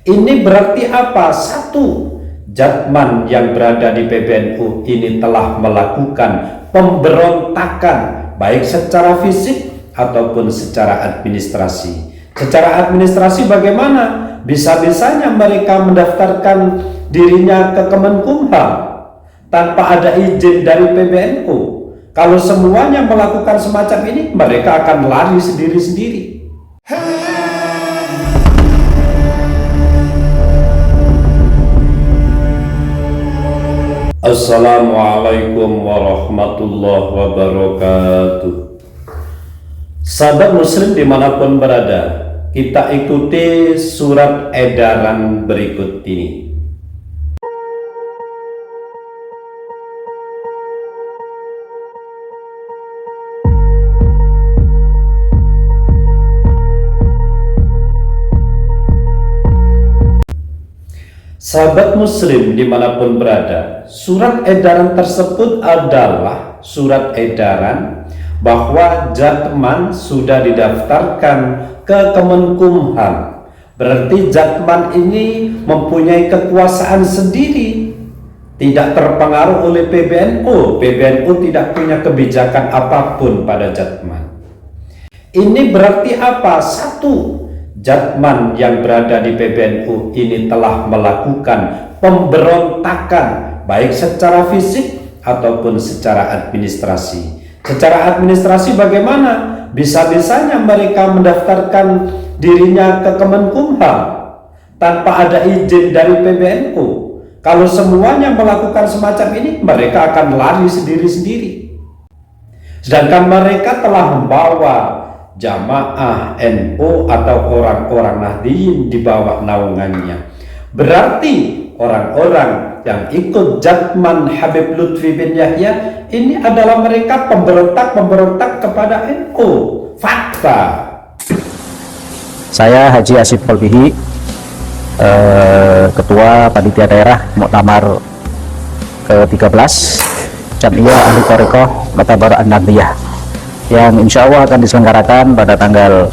Ini berarti apa? Satu, Jatman yang berada di PBNU ini telah melakukan pemberontakan baik secara fisik ataupun secara administrasi. Secara administrasi bagaimana? Bisa-bisanya mereka mendaftarkan dirinya ke Kemenkumham tanpa ada izin dari PBNU. Kalau semuanya melakukan semacam ini, mereka akan lari sendiri-sendiri. Assalamualaikum warahmatullahi wabarakatuh. Sahabat muslim dimanapun berada, kita ikuti surat edaran berikut ini. Sahabat muslim dimanapun berada, surat edaran tersebut adalah surat edaran bahwa Jatman sudah didaftarkan ke Kemenkumham. Berarti Jatman ini mempunyai kekuasaan sendiri, tidak terpengaruh oleh PBNU. PBNU tidak punya kebijakan apapun pada Jatman. Ini berarti apa? Satu, Jatman yang berada di PBNU ini telah melakukan pemberontakan baik secara fisik ataupun secara administrasi. Secara administrasi bagaimana? Bisa-bisanya mereka mendaftarkan dirinya ke Kemenkumham tanpa ada izin dari PBNU. Kalau semuanya melakukan semacam ini, mereka akan lari sendiri-sendiri. Sedangkan mereka telah membawa jamaah NU atau orang-orang Nahdliyin di bawah naungannya. Berarti orang-orang yang ikut Jatman Habib Lutfi bin Yahya ini adalah mereka pemberontak kepada NU. Fakta. Saya Haji Asif Kolbihi, Ketua Panitia Daerah Muktamar ke-13 Jam'iyah Ahli Thariqah Muktabar An-Nahdliyah, yang insya Allah akan diselenggarakan pada tanggal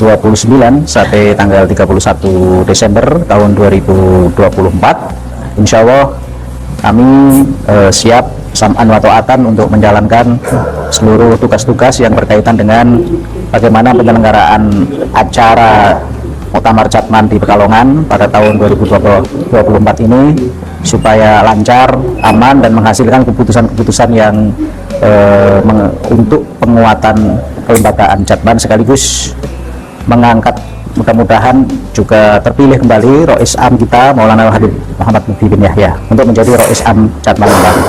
29 sampai tanggal 31 Desember tahun 2024. Insya Allah kami siap sam'an wa ta'atan untuk menjalankan seluruh tugas-tugas yang berkaitan dengan bagaimana penyelenggaraan acara Muktamar Jatman di Pekalongan pada tahun 2024 ini supaya lancar, aman, dan menghasilkan keputusan-keputusan yang untuk penguatan kelembagaan Jatman, sekaligus mengangkat, mudah-mudahan juga terpilih kembali Rois Am kita Maulana Habib Muhammad Lutfi bin Yahya untuk menjadi Rois Am Jatman kembali.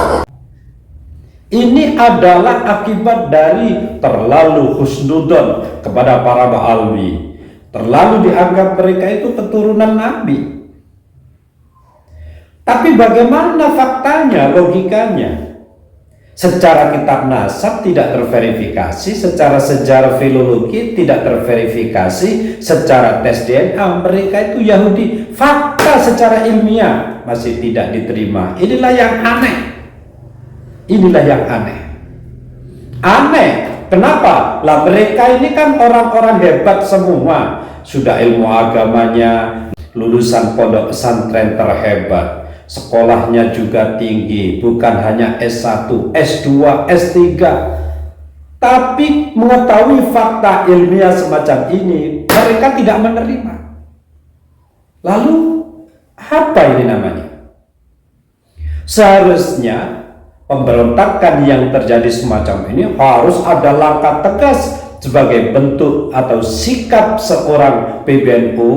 Ini adalah akibat dari terlalu husnudon kepada para ba'alwi. Terlalu dianggap mereka itu keturunan Nabi. Tapi bagaimana faktanya, logikanya? Secara kitab nasab tidak terverifikasi, secara sejarah filologi tidak terverifikasi, secara tes DNA mereka itu Yahudi. Fakta secara ilmiah masih tidak diterima. Inilah yang aneh. Inilah yang aneh. Aneh. Kenapa? Lah mereka ini kan orang-orang hebat semua. Sudah ilmu agamanya, lulusan pondok pesantren terhebat. Sekolahnya juga tinggi, bukan hanya S1, S2, S3. Tapi mengetahui fakta ilmiah semacam ini, mereka tidak menerima. Lalu, apa ini namanya? Seharusnya pemberontakan yang terjadi semacam ini harus ada langkah tegas sebagai bentuk atau sikap seorang PBNU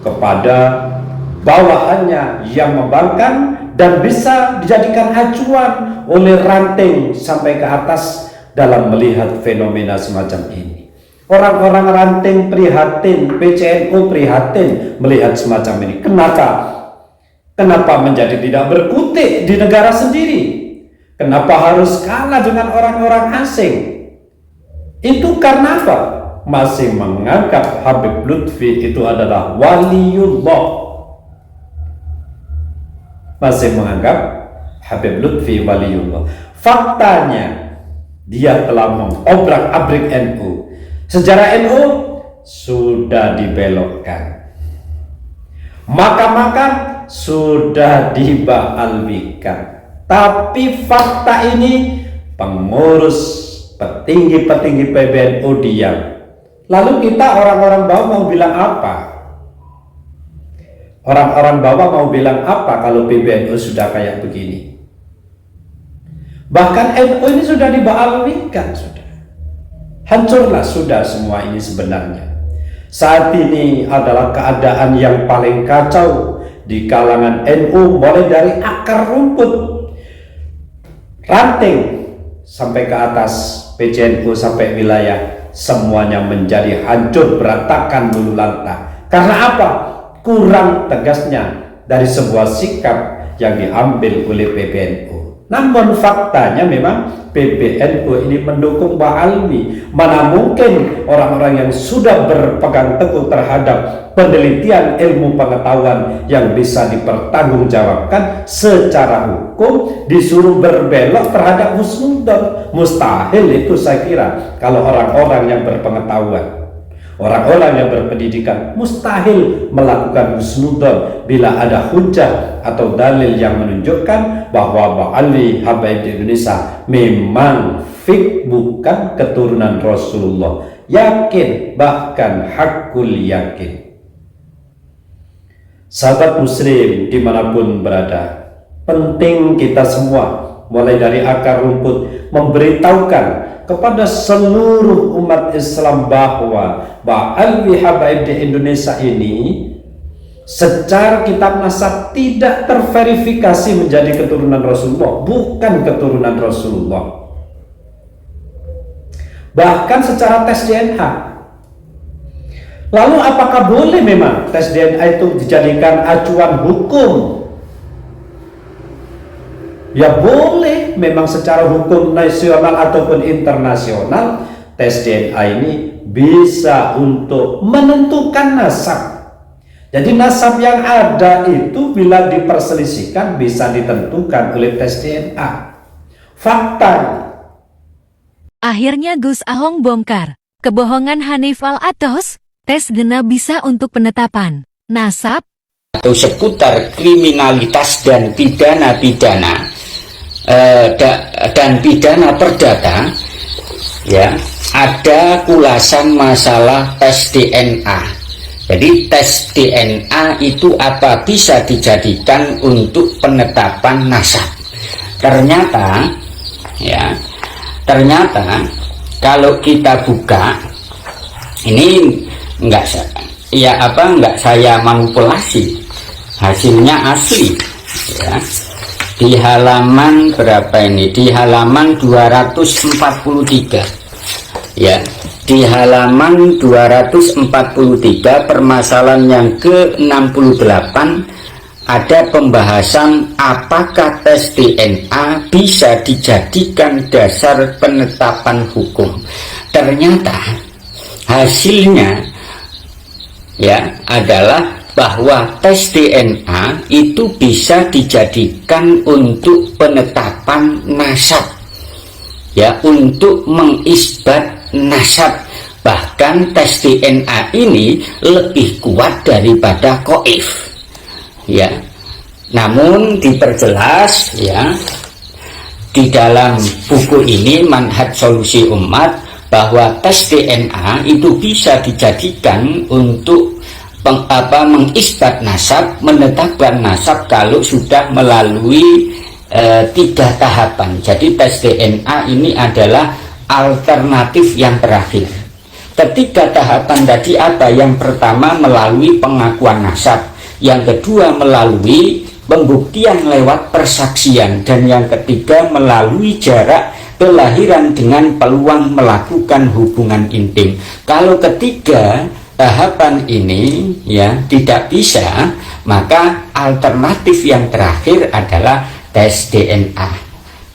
kepada bawahannya yang membangkang dan bisa dijadikan acuan oleh ranting sampai ke atas dalam melihat fenomena semacam ini. Orang-orang ranting prihatin, PCNU prihatin melihat semacam ini. Kenapa menjadi tidak berkutik di negara sendiri? Kenapa harus kalah dengan orang-orang asing? Itu karena apa? Masih menganggap Habib Lutfi itu adalah waliullah. Masih menganggap Habib Lutfi waliullah. Faktanya, dia telah mengobrak-abrik NU. Sejarah NU sudah dibelokkan. Makam-makam sudah dibaalwikan. Tapi fakta ini pengurus petinggi-petinggi PBNU diam. Lalu kita orang-orang bawah mau bilang apa? Orang-orang bawah mau bilang apa kalau PBNU sudah kayak begini? Bahkan NU ini sudah dibaalwikan, sudah. Hancurlah sudah semua ini sebenarnya. Saat ini adalah keadaan yang paling kacau di kalangan NU, mulai dari akar rumput, ranting, sampai ke atas PCNU sampai wilayah, semuanya menjadi hancur berantakan lulu lantah. Karena apa? Kurang tegasnya dari sebuah sikap yang diambil oleh PBNU. Namun faktanya memang PBNU ini mendukung Ba'alwi. Mana mungkin orang-orang yang sudah berpegang teguh terhadap penelitian ilmu pengetahuan yang bisa dipertanggungjawabkan secara hukum disuruh berbelok terhadap husnudon. Mustahil itu saya kira kalau orang-orang yang berpengetahuan, orang-orang yang berpendidikan mustahil melakukan husnudon bila ada hujah atau dalil yang menunjukkan bahwa Ba'alwi Habaib di Indonesia memang bukan keturunan Rasulullah. Yakin, bahkan hakul yakin. Sahabat muslim dimanapun berada, penting kita semua mulai dari akar rumput memberitahukan kepada seluruh umat Islam bahwa Ba'alwi Habaib di Indonesia ini secara kitab nasab tidak terverifikasi menjadi keturunan Rasulullah, bukan keturunan Rasulullah. Bahkan secara tes DNA. Lalu apakah boleh memang tes DNA itu dijadikan acuan hukum? Ya boleh, memang secara hukum nasional ataupun internasional tes DNA ini bisa untuk menentukan nasab. Jadi nasab yang ada itu bila diperselisihkan bisa ditentukan oleh tes DNA. Fakta. Akhirnya Gus Ahong bongkar kebohongan Hanif Al-Atos, tes DNA bisa untuk penetapan nasab atau seputar kriminalitas dan pidana-pidana dan pidana perdata, ya, ada ulasan masalah tes DNA. Jadi tes DNA itu apa bisa dijadikan untuk penetapan nasab. Ternyata, ya, ternyata kalau kita buka ini enggak saya manipulasi, hasilnya asli, ya. Di halaman berapa ini? Di halaman 243, ya. Di halaman 243 permasalahan yang ke-68 ada pembahasan apakah tes DNA bisa dijadikan dasar penetapan hukum. Ternyata hasilnya, ya, adalah bahwa tes DNA itu bisa dijadikan untuk penetapan nasab, ya, untuk mengisbat nasab. Bahkan tes DNA ini lebih kuat daripada qoif, ya. Namun diperjelas, ya, di dalam buku ini Manhaj Solusi Umat bahwa tes DNA itu bisa dijadikan untuk mengisbat nasab, menetapkan nasab kalau sudah melalui 3 tahapan. Jadi tes DNA ini adalah alternatif yang terakhir. Ketiga tahapan tadi apa? Yang pertama melalui pengakuan nasab, yang kedua melalui pembuktian lewat persaksian, dan yang ketiga melalui jarak kelahiran dengan peluang melakukan hubungan intim. Kalau ketiga tahapan ini, ya, tidak bisa, maka alternatif yang terakhir adalah tes DNA.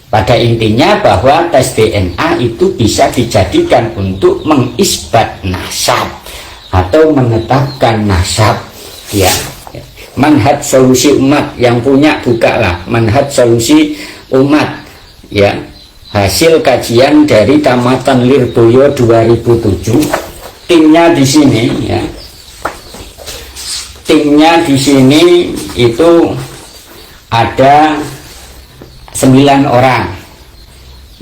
Pada intinya bahwa tes DNA itu bisa dijadikan untuk mengisbat nasab atau menetapkan nasab, ya. Manhaj Solusi Umat yang punya, bukalah Manhaj Solusi Umat, ya. Hasil kajian dari Tamatan Lirboyo 2007. Timnya di sini, ya. Timnya muslimnya di sini itu ada 9 orang.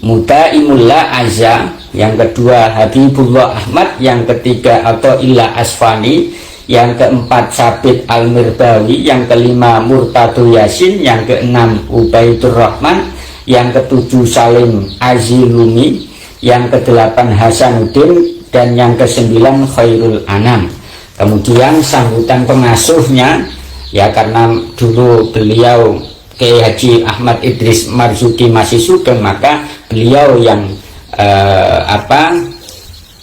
Mudaimullah Azza, yang kedua Habibullah Ahmad, yang ketiga Athaillah Asfani, yang keempat Sabit Al-Mirbawi, yang kelima Murtado Yasin, yang keenam Ubaidur Rahman, yang ketujuh Salim Azilumi, yang kedelapan Hasanuddin, dan yang kesembilan Khairul Anam. Kemudian sambutan pengasuhnya, ya karena dulu beliau Kiai Haji Ahmad Idris Marzuki masih sugeng, maka beliau yang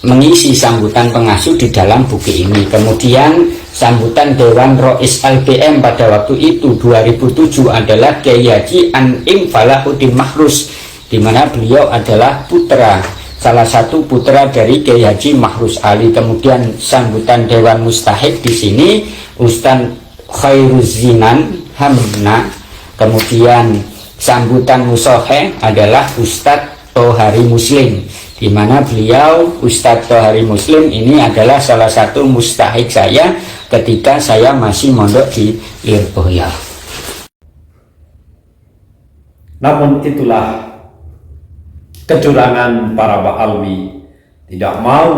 mengisi sambutan pengasuh di dalam buku ini. Kemudian sambutan Dewan Rois LBM pada waktu itu 2007 adalah Kiai Haji An'im Falahuddin Mahrus, di mana beliau adalah putra, salah satu putra dari Kiai Haji Mahrus Ali. Kemudian sambutan Dewan Mustahid di sini Ustaz Khairuzinan Hamna. Kemudian sambutan musohe adalah Ustadz Tohari Muslim, di mana beliau Ustadz Tohari Muslim ini adalah salah satu mustahik saya ketika saya masih mondok di Lirboyo. Namun itulah kecurangan para ba'alwi, tidak mau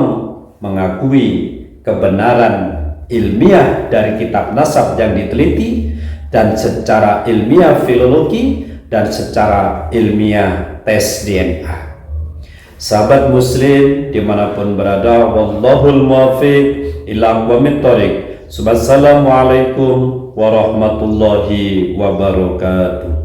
mengakui kebenaran ilmiah dari kitab nasab yang diteliti, dan secara ilmiah filologi, dan secara ilmiah tes DNA. Sahabat muslim dimanapun berada, wallahul muwaffiq ila aqwamit thoriq. Wassalamualaikum warahmatullahi wabarakatuh.